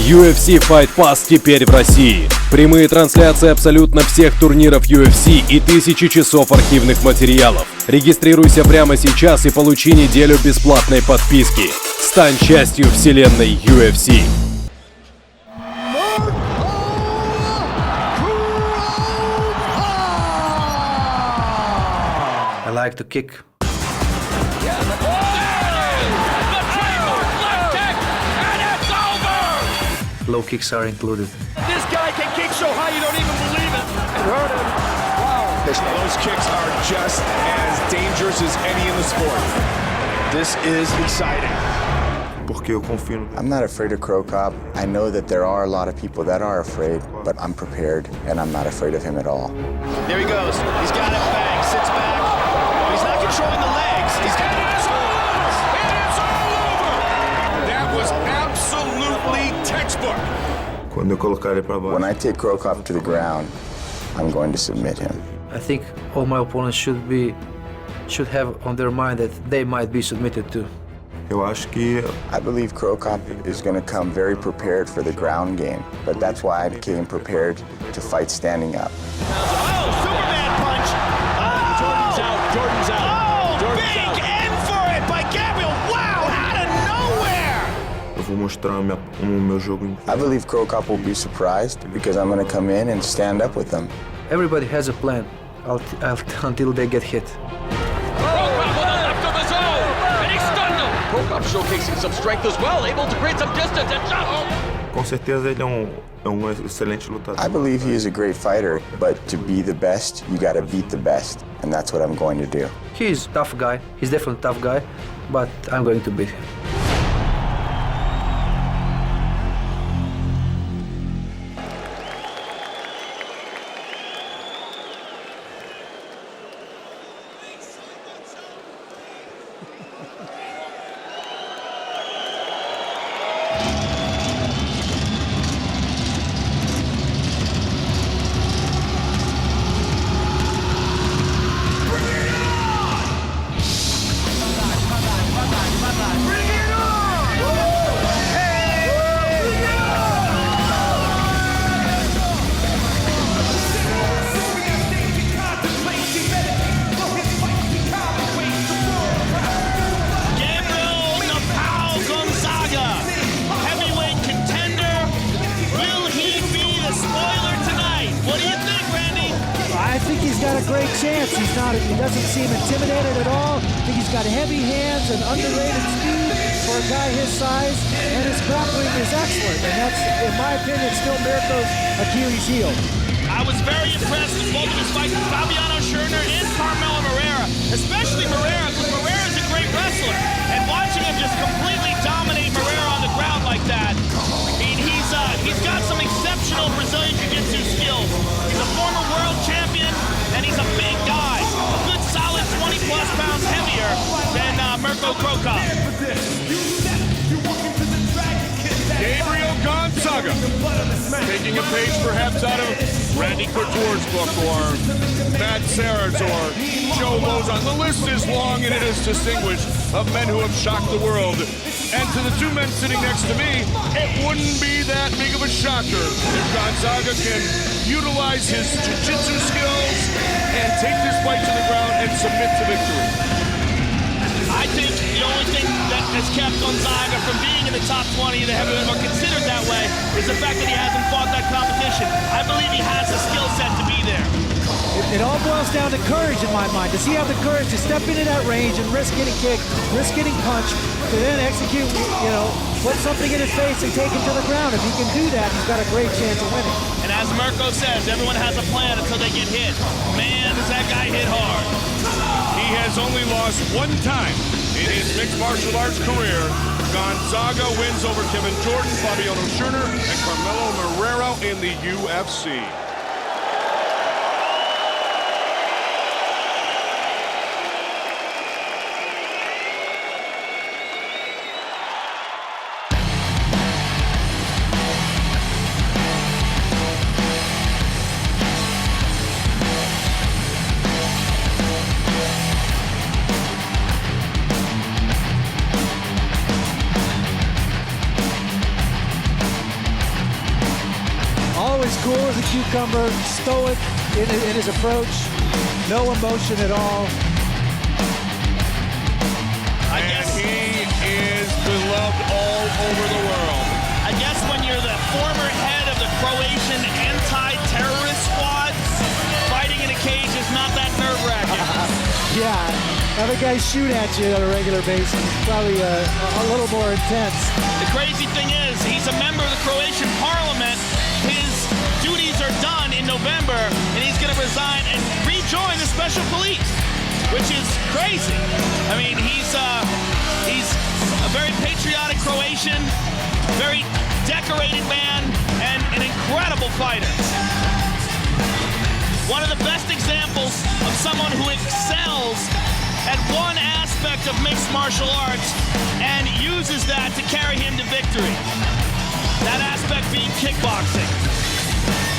UFC Fight Pass теперь в России. Прямые трансляции абсолютно всех турниров UFC и тысячи часов архивных материалов. Регистрируйся прямо сейчас и получи неделю бесплатной подписки. Стань частью вселенной UFC. I like to kick. Low kicks are included. This guy can kick so high you don't even believe it. It hurt him. Wow. Those kicks are just as dangerous as any in the sport. This is exciting. I'm not afraid of KroKop. I know that there are a lot of people that are afraid, but I'm prepared and I'm not afraid of him at all. There he goes. He's got it back, sits back. He's not controlling the legs. He's got it as well. It is all over. That was absolutely textbook. When I take KroKop to the ground, I'm going to submit him. I think all my opponents should have on their mind that they might be submitted to. I believe KroKop is going to come very prepared for the ground game, but that's why I came prepared to fight standing up. Oh, Superman punch. Oh, Jordan's out. Jordan's out. Oh, Jordan's big out. End for it by Gabriel. Wow, out of nowhere. I believe KroKop will be surprised because I'm going to come in and stand up with them. Everybody has a plan until they get hit. KroKop showcasing some strength as well, able to create some distance and I believe he is a great fighter, but to be the best, you got to beat the best, and that's what I'm going to do. He's a tough guy. He's definitely a tough guy, but I'm going to beat him. He doesn't seem intimidated at all. I think he's got heavy hands and underrated speed for a guy his size, and his grappling is excellent. And that's, in my opinion, still Mirko's Achilles heel. I was very impressed with both of his fights with Fabiano Schurner and Carmelo Moreira, especially Moreira, because Moreira is a great wrestler. And watching him just completely dominate Moreira on the ground like that, I mean, he's got some exceptional Brazilian Jiu-Jitsu skills. He's a former world champion, and he's a big guy. A good solid 20-plus pounds heavier than Mирко КроКоп. Gabriel Gонзага, taking a page perhaps out of Randy Couture's book or Matt Serra's or Joe Lozon. The list is long and it is distinguished of men who have shocked the world. And to the two men sitting next to me, it wouldn't be that big of a shocker if Gонzaga can utilize his jiu-jitsu skills and take this fight to the ground and submit to victory. I think the only thing that has kept Gонzaga from being in the top 20 of the heavyweight, or considered that way, is the fact that he hasn't fought that competition. I believe he has the skill set to be there. It all boils down to courage in my mind. Does he have the courage to step into that range and risk getting kicked, risk getting punched, to then execute, put something in his face and take him to the ground? If he can do that, he's got a great chance of winning. And as Mirko says, everyone has a plan until they get hit. Man, does that guy hit hard. He has only lost one time in his mixed martial arts career. Gонzaga wins over Kevin Jordan, Fabiano Schurner, and Carmelo Moreira in the UFC. Always cool as a cucumber, stoic in his approach, no emotion at all. And he is beloved all over the world. I guess when you're the former head of the Croatian anti-terrorist squad, fighting in a cage is not that nerve-wracking. Yeah, other guys shoot at you on a regular basis. It's probably a little more intense. The crazy thing is, he's a member of the Croatian parliament. His duties are done in November, and he's going to resign and rejoin the special police, which is crazy. I mean, he's a very patriotic Croatian, very decorated man, and an incredible fighter. One of the best examples of someone who excels at one aspect of mixed martial arts and uses that to carry him to victory. That aspect being kickboxing.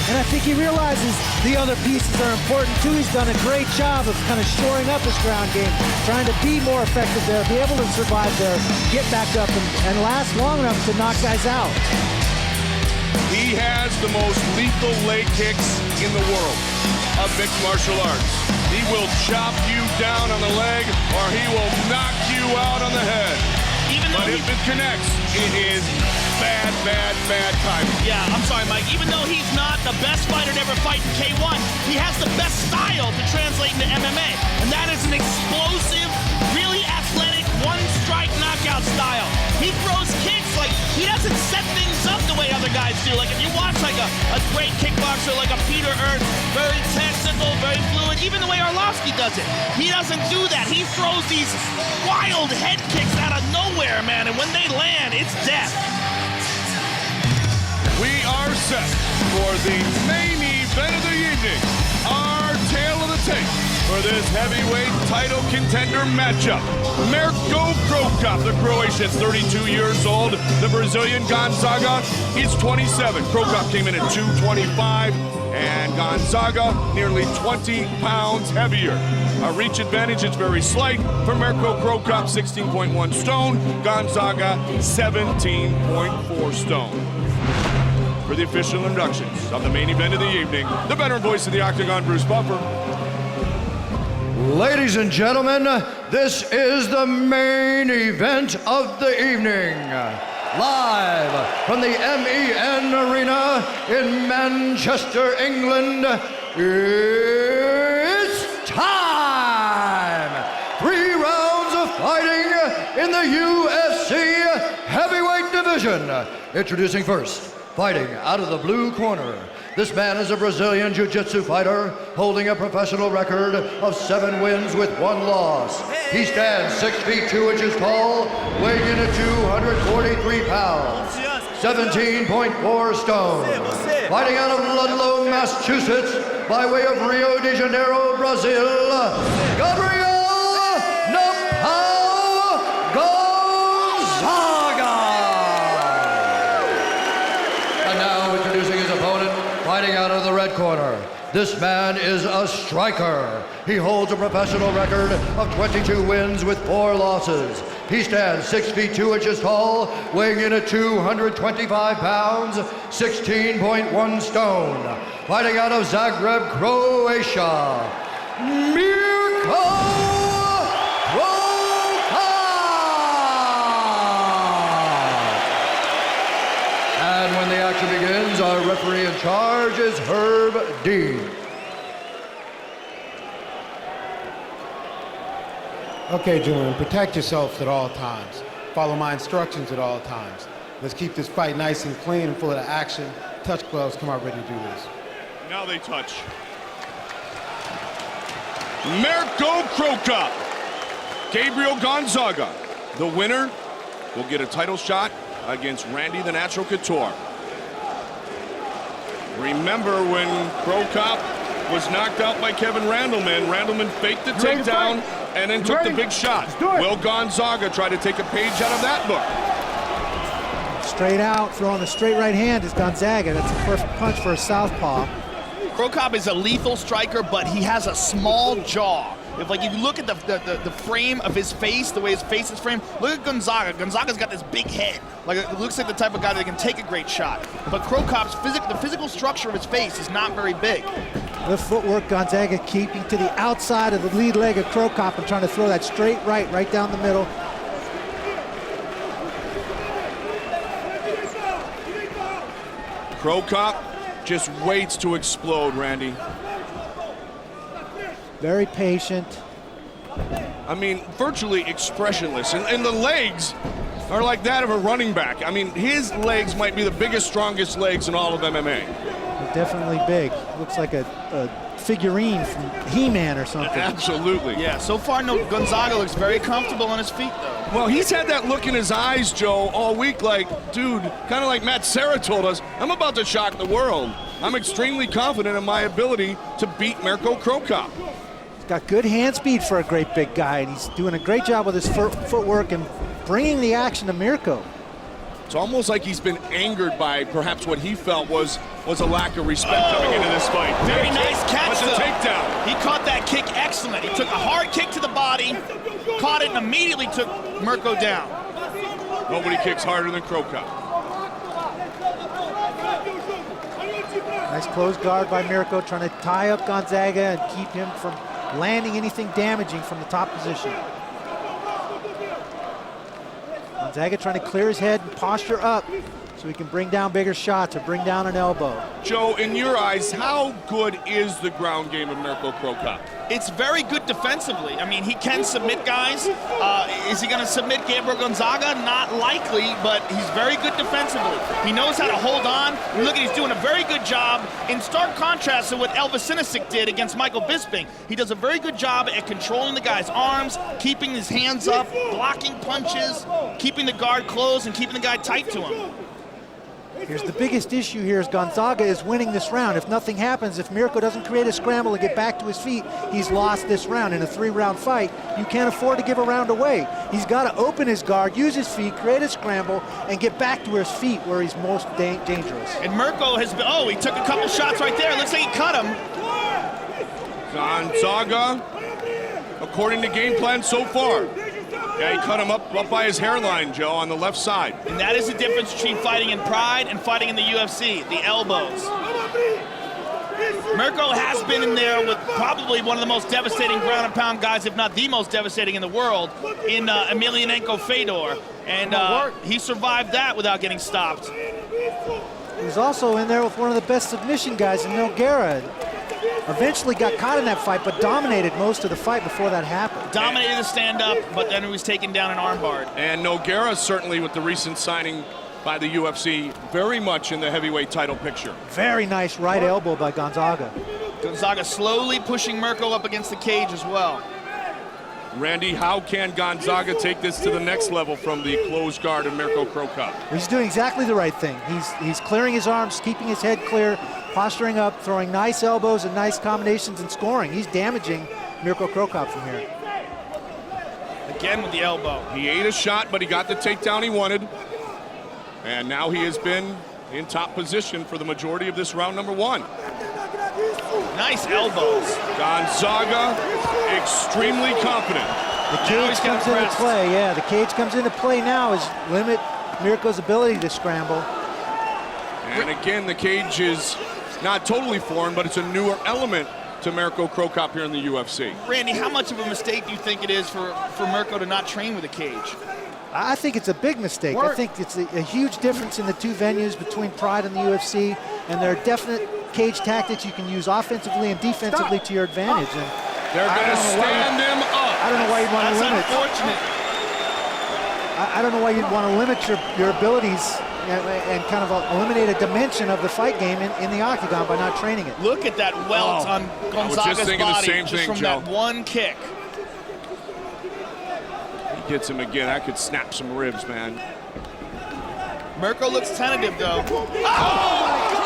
And I think he realizes the other pieces are important too. He's done a great job of kind of shoring up his ground game, trying to be more effective there, be able to survive there, get back up and last long enough to knock guys out. He has the most lethal leg kicks in the world of mixed martial arts. He will chop you down on the leg or he will knock you out on the head. But if it connects, it is bad timing. Yeah, I'm sorry, Mike. Even though he's not the best fighter to ever fight in K1, he has the best style to translate into MMA. And that is an explosive, really athletic, one-strike knockout style. He throws kicks like he doesn't set things up the way other guys do. Like if you watch like a great kickboxer like a Peter Ernst, very technical, very fluid, even the way Arlovsky does it. He doesn't do that. He throws these wild head kicks out of nowhere, man, and when they land, it's death. We are set for the main event of the evening. Our tale of the tape for this heavyweight title contender matchup. Mирко КроКоп, the Croatian, 32 years old. The Brazilian Gonzaga is 27. КроКоп came in at 225, and Gonzaga nearly 20 pounds heavier. A reach advantage is very slight for Mирко КроКоп, 16.1 stone. Gonzaga, 17.4 stone. For the official inductions of the main event of the evening, the veteran voice of the Octagon, Bruce Buffer. Ladies and gentlemen, this is the main event of the evening. Live from the MEN Arena in Manchester, England, it's time! 3 rounds of fighting in the UFC heavyweight division. Introducing first, fighting out of the blue corner. This man is a Brazilian jiu-jitsu fighter holding a professional record of 7 wins with 1 loss. He stands 6 feet 2 inches tall, weighing in at 243 pounds, 17.4 stone. Fighting out of Ludlow, Massachusetts, by way of Rio de Janeiro, Brazil, Gabriэль Gonzага. And now introducing his opponent, fighting out of the red corner. This man is a striker. He holds a professional record of 22 wins with 4 losses. He stands 6 feet 2 inches tall, weighing in at 225 pounds, 16.1 stone. Fighting out of Zagreb, Croatia, Mirko КроКоп. And when the action begins, our referee in charge is Herb Dean. Okay, Julian, protect yourself at all times. Follow my instructions at all times. Let's keep this fight nice and clean and full of action. Touch gloves, come out ready to do this. Now they touch. Mирко КроКоп, Gabriэль Gонзага. The winner will get a title shot against Randy the Natural Couture. Remember when КроКоп was knocked out by Kevin Randleman. Randleman faked the takedown and then took the big shot. Will Gonzaga try to take a page out of that book? Straight out, throwing the straight right hand is Gonzaga. That's the first punch for a southpaw. КроКоп is a lethal striker, but he has a small jaw. if like you look at the frame of his face, the way his face is framed, look at Gonzaga. Gonzaga's got this big head. Like it looks like the type of guy that can take a great shot. But KroKop's the physical structure of his face is not very big. The footwork, Gonzaga keeping to the outside of the lead leg of KroKop and trying to throw that straight right down the middle. KroKop just waits to explode, Randy. Very patient. I mean, virtually expressionless. And the legs are like that of a running back. I mean, his legs might be the biggest, strongest legs in all of MMA. They're definitely big. Looks like a figurine from He-Man or something. Absolutely. Yeah, so far, Gonzaga looks very comfortable on his feet, though. Well, he's had that look in his eyes, Joe, all week like, dude, kind of like Matt Serra told us, I'm about to shock the world. I'm extremely confident in my ability to beat Mirko KroKoп. He's got good hand speed for a great big guy, and he's doing a great job with his footwork and bringing the action to Mirko. It's almost like he's been angered by perhaps what he felt was a lack of respect coming into this fight. Very nice catch, though. though. Takedown. He caught that kick excellent. He took a hard kick to the body, caught it, and immediately took Mirko down. Nobody kicks harder than KroKop. Nice close guard by Mirko, trying to tie up Gonzaga and keep him from landing anything damaging from the top position. Gonzaga trying to clear his head and posture up so he can bring down bigger shots or bring down an elbow. Joe, in your eyes, how good is the ground game of Mirko KroKop? It's very good defensively. I mean, he can submit guys. Is he going to submit Gabriel Gonzaga? Not likely, but he's very good defensively. He knows how to hold on. Look, he's doing a very good job in stark contrast to what Elvis Sinisic did against Michael Bisping. He does a very good job at controlling the guy's arms, keeping his hands up, blocking punches, keeping the guard closed, and keeping the guy tight to him. Here's the biggest issue here is Gonzaga is winning this round. If nothing happens, if Mirko doesn't create a scramble and get back to his feet, he's lost this round. In a 3-round fight, you can't afford to give a round away. He's got to open his guard, use his feet, create a scramble, and get back to his feet where he's most dangerous. And Mirko has been, he took a couple shots right there. Looks like he cut him. Gonzaga, according to game plan so far. Yeah, he cut him up by his hairline, Joe, on the left side. And that is the difference between fighting in Pride and fighting in the UFC, the elbows. Mirko has been in there with probably one of the most devastating ground and pound guys, if not the most devastating in the world, in Emelianenko Fedor. And he survived that without getting stopped. He was also in there with one of the best submission guys in Nogueira. Eventually got caught in that fight, but dominated most of the fight before that happened. Dominated the stand-up, but then he was taken down in armbar. And Nogueira, certainly with the recent signing by the UFC, very much in the heavyweight title picture. Very nice right elbow by Gonzaga. Gonzaga slowly pushing Mirko up against the cage as well. Randy, how can Gonzaga take this to the next level from the closed guard of Mirko KroKop? He's doing exactly the right thing. He's clearing his arms, keeping his head clear, posturing up, throwing nice elbows and nice combinations and scoring. He's damaging Mirko KroKop from here. Again with the elbow. He ate a shot, but he got the takedown he wanted. And now he has been in top position for the majority of this round number 1. Nice elbows. Gonzaga, extremely confident. The cage comes into play, yeah. The cage comes into play now is limit Mirko's ability to scramble. And again, the cage is not totally foreign, but it's a newer element to Mirko KroKop here in the UFC. Randy, how much of a mistake do you think it is for Mirko to not train with a cage? I think it's a big mistake. I think it's a huge difference in the two venues between Pride and the UFC, and there are definite cage tactics you can use offensively and defensively to your advantage. And they're going to stand him up. I don't know why you'd want to limit. That's unfortunate. I don't know why you'd want to limit your abilities and kind of eliminate a dimension of the fight game in the octagon by not training it. Look at that welt on Gonzaga's body just from that one kick. He gets him again. I could snap some ribs, man. Mirko looks tentative, though. Oh, my God!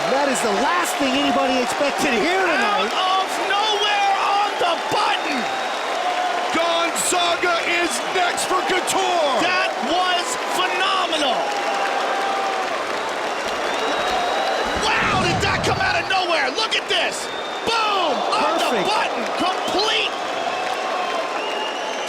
That is the last thing anybody expected here tonight. Out of nowhere on the button. Gonzaga is next for Couture. That was phenomenal. Wow, did that come out of nowhere? Look at this. Boom, on the button, complete.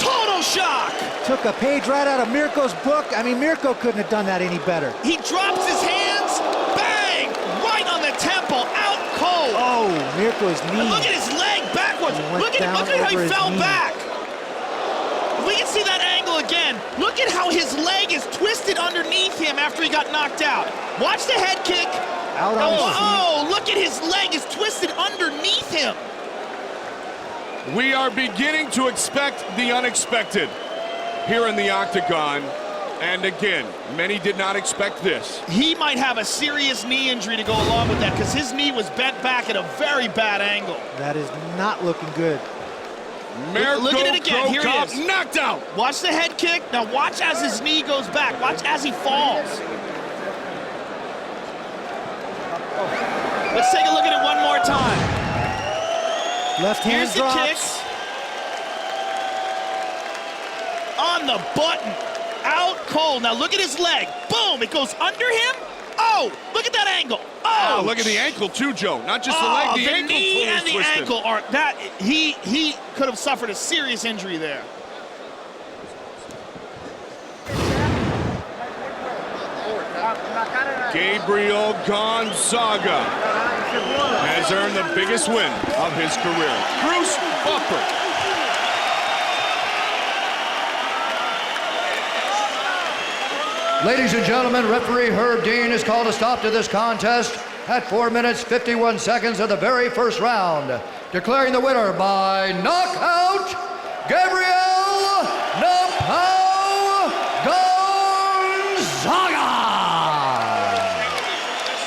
Total shock. Took a page right out of Mirko's book. I mean, Mirko couldn't have done that any better. He drops his hands, bang, right on the temple, out cold. Oh, Mirko's knee. And look at his leg backwards. Look at how he fell back. We can see that angle again. Look at how his leg is twisted underneath him after he got knocked out. Watch the head kick. Out on his feet. Oh, look at his leg is twisted underneath him. We are beginning to expect the unexpected here in the octagon. And again, many did not expect this. He might have a serious knee injury to go along with that because his knee was bent back at a very bad angle. That is not looking good. Mirko Look at it again. Here he KroKop is. knocked out. Watch the head kick. Now watch as his knee goes back. Watch as he falls. Let's take a look at it one more time. Left hand Here's the drops. kick. On the button. Out cold. Now look at his leg. Boom. It goes under him. Oh, look at that angle. Oh, Look at the ankle too, Joe. Not just the leg, the ankle knee totally and the twisted. ankle are that he could have suffered a serious injury there. Gabriэл Gонзага has earned the biggest win of his career. Bruce Buffer. Ladies and gentlemen, referee Herb Dean has called a stop to this contest at 4 minutes 51 seconds of the very first round, declaring the winner by knockout, Gabriэл